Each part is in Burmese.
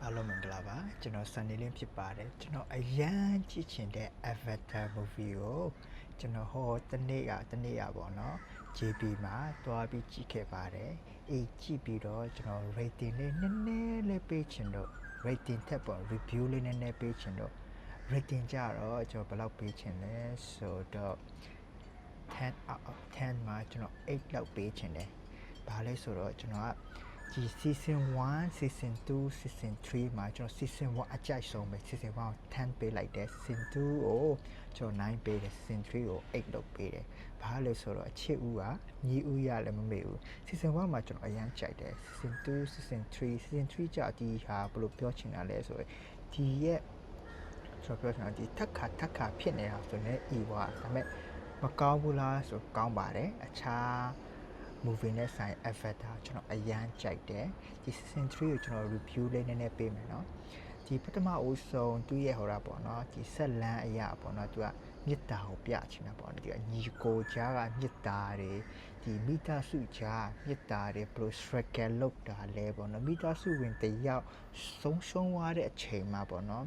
အားလုံးမင်္ဂလာပါကျွန်တော် Sunny လင်းဖြစ်ပါတယ်ကျွန်တော်အရန်ကြည့်ချင်တဲ့ Avatar movie ကိုကျွန်တော်ဟောတနေ့ကပေါ့နော် JB မှာတွားပြီးကြည့်ခဲ့ပါတယ်အေးကြည့်ပြီးတော့ကျွန်တော် rating လေးနည်းနည်းလေးပေးချင်တော့ rating ထက်ပေါ့ review လေးနည်းနည်းပေးချင်တော့ rating ကြတော့ကျွန်တော်ဘယ်လောက်ပေးချင်လဲဆိုတော့10 out of 10မှာကျွန်တော်8လောက်ပေးချင်တယ်ဘာလဲဆိုတော့ကျွန်တော်ကဒီ season 1 season 2 season 3မှာကျွန်တော် season 1အကြိုက်ဆုံးပဲ season 1ကို10ပေးလိုက်တယ် season 2ကိုကျွန်တော်9ပေးတယ် season 3ကို8လောက်ပေးတယ်ဘာလဲဆိုတော့အချစ်ဦးကညီဦးရလည်းမမေ့ဘူး season 1မှာကျွန်တော်အရန်ကြိုက်တယ် season 2 season 3ကြာဒီဟာဘယ်လိုပြောချင်တာလဲဆိုတော့ဒီရဲ့ကျွန်တော်ပြောချင်တာဒီထက်ခါဖြစ်နေတာဆိုရင်အေးွားဒါပေမဲ့မကောင်းဘူးလားဆိုကောင်းပါတယ်အခြားmovie နဲ့ဆိုင် Avatar ကျွန်တော်အရန်ကြိုက်တယ်ဒီ season 3ကိုကျွန်တော် review လေးနည်းနည်းပေးမယ်เนาะဒီပထမအဆုံးသူရဲ့ဟောတာပေါ့เนาะဒီဆက်လန်းအရာပေါ့เนาะသူကမေတ္တာကိုပြချင်တာပေါ့ဒီကညီကိုကြားကမေတ္တာတွေဒီမိသားစုကြားမေတ္တာတွေဘယ်လို struggle လုပ်တာလဲပေါ့เนาะမိသားစုဝင်တယောက်ဆုံးရှုံးသွားတဲ့အချိန်မှာပေါ့เนาะ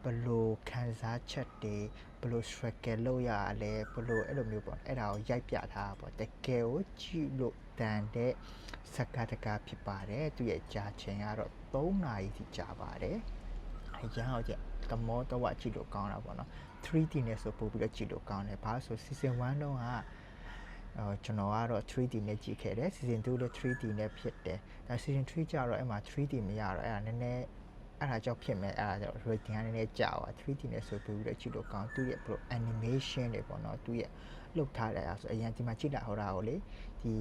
ဘယ်လိုခံစားချက်တွေဘယ်လို struggle လုပ်ရလဲဘယ်လိုအဲ့လိုမျိုးပေါ့အဲ့ဒါကိုရိုက်ပြထားတာပေါ့တကယ်ကိုကြည့်လို့တန်တဲ့စကားတကားဖြစ်ပါတယ်သူရဲ့ကြာချိန်ကတော့3နာရီထိကြာပါတယ်အရန်ဟုတ်ကြတမောတဝကြည့်လို့ကောင်းတာပေါ့နော် 3D နဲ့ဆိုပို့ပြီးတော့ကြည့်လို့ကောင်းတယ်ဘာလို့ဆို season 1တုန်းကကျွန်တော်ကတော့ 3D နဲ့ကြည့်ခဲ့တယ် season 2လည်း 3D နဲ့ဖြစ်တယ်ဒါ season 3ကျတော့အဲ့မှာ 3D မရတော့အဲ့ဒါနည်းနည်းအဲ့ဒါကြောင့်ဖြစ်မယ်အဲ့ဒါကြောင့် rating ကနည်းနည်းကျသွား 3D နဲ့ဆိုပြီးတော့ကြည့်လို့ကောင်းသူရဲ့ pro animation တွေပေါ့နော်သူရဲ့လှုပ်ထားတယ်ဆိုအရင်ဒီမှာကြည့်လိုက်ဟောတာကိုလေဒီ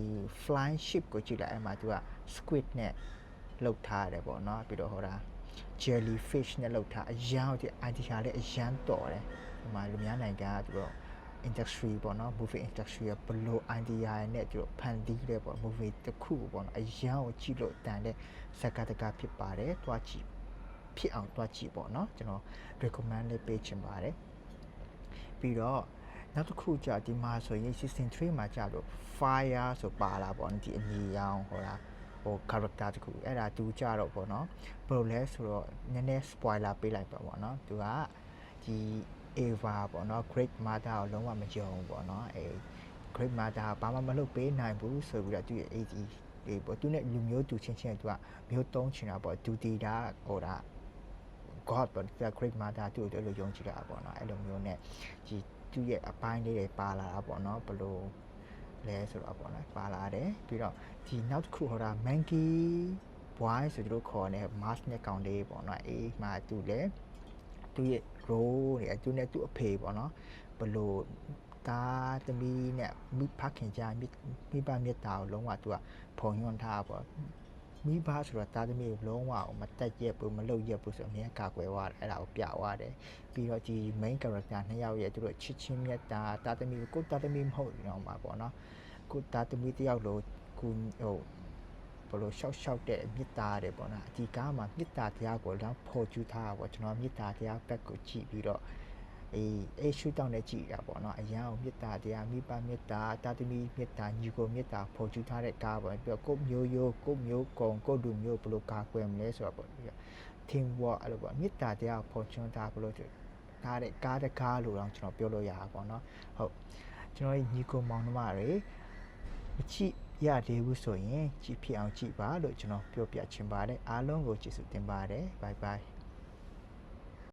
flying ship ကိုကြည့်လိုက်အဲ့မှာသူက squid နဲ့လှုပ်ထားတယ်ပေါ့နော်ပြီးတော့ဟောတာ jellyfish နဲ့လှုပ်ထားအရန်ဟုတ်ဒီ idea လေးအရန်တော်တယ်ဒီမှာလူများနိုင်ငံကသူတို့ industry ပေါ့နော် movie industry ကဘလို့ idea နဲ့သူတို့ဖန်တီးတယ်ပေါ့ movie တစ်ခုပေါ့နော်အရန်ကိုကြည့်လို့တန်တဲ့စကားတကားဖြစ်ပါတယ်တွားကြည့်ဖြစ်အောင်တွားကြည့်ပေါ့နော်ကျွန်တော် recommend လေးပေးချင်ပါတယ်ပြီးတော့နောက်တစ်ခုကြာဒီမှာဆိုရင် season 3မှာကြာလို့ fire ဆိုပါလာပေါ့ဒီအညီရောင်ဟောတာဟို character တခုအဲ့ဒါသူကြာတော့ပေါ့နော်ဘယ်လိုလဲဆိုတော့နည်းနည်း spoiler ပေးလိုက်ပါပေါ့နော်သူကဒီ Ava ပေါ့နော် Great Mother ကိုလုံးဝမယုံဘူးပေါ့နော်အဲ Great Mother ဘာမှမလုပ်ပေးနိုင်ဘူးဆိုပြီးတော့သူရဲ့ AD ဒီပေါ့သူနဲ့လူမျိုးတူချင်းသူကမျိုးတုံးချင်တာပေါ့ဒူတီတာဟိုတာ God ပေါ့ Great Mother သူ့ကိုအဲ့လိုယုံကြည်တာပေါ့နော်အဲ့လိုမျိုးနဲ့ဒီသူ့ရဲ့အပိုင်းလေးတွေပါလာတာပေါ့နော်ဘလို့လဲဆိုတော့ပေါ့နော်ပါလာတယ်ပြီးတော့ဒီနောက်တစ်ခုဟောတာ Monkey Boy ဆိုသူတို့ခေါ်နေ Mask နဲ့ကောင်လေးပေါ့နော်အေးမှသူလဲသူရဲ့ role တွေသူနဲ့သူ့အဖေပေါ့နော်ဘလို့သားသမီးနဲ့မိဖခင်ကြားမိဘမြတ်တာကိုလုံးဝသူကဖုံညွှန်းထားပေါ့မိဘဆိုတော့သားသမီးကိုလုံးဝမတက်ရက်ဘူးမလုပ်ရက်ဘူးဆိုအမြဲကာကွယ်သွားတယ်အဲ့ဒါကိုပြသွားတယ်ပြီးတော့ဒီ main character နှစ်ယောက်ရဲ့သူတို့ချစ်ချင်းမြတ်တာသားသမီးကိုသားသမီးမဟုတ်တော့မှာပေါ့နော်ကိုသားသမီးတယောက်လိုကိုဟိုဘလို့ရှောက်တဲ့မြတ်တာတွေပေါ့နော်ဒီကားမှာမြတ်တာတရားကိုတော့ဖော်ကျူးထားတာပေါ့ကျွန်တော်မြတ်တာတရားဘက်ကိုကြည့်ပြီးတော့အေးရှူတောင်းနဲ့ကြည့်တာပေါ့နော်အရန်ကိုမြတ်တာတရားမိဘမြတ်တာတာသမီမြတ်တာညီကိုမြတ်တာဖော်ကျူးထားတဲ့ကားပေါ့ပြီးတော့ကိုမျိုးရိုးကိုမျိုးကုံကိုလူမျိုးဘလို့ကာကွယ်မလဲဆိုတော့ပေါ့ team work အဲ့လိုပေါ့မြတ်တာတရားဖော်ကျူးထားဘလို့ထားတဲ့ကားတကားလို့တော့ကျွန်တော်ပြောလို့ရတာပေါ့နော်ဟုတ်ကျွန်တော်ညီကိုမောင်နှမတွေမကြည့်ရသေးဘူးဆိုရင်ကြည့်ဖြစ်အောင်ကြည့်ပါလို့ကျွန်တော်ပြောပြချင်ပါတယ်အားလုံးကိုကျေးဇူးတင်ပါတယ် bye bye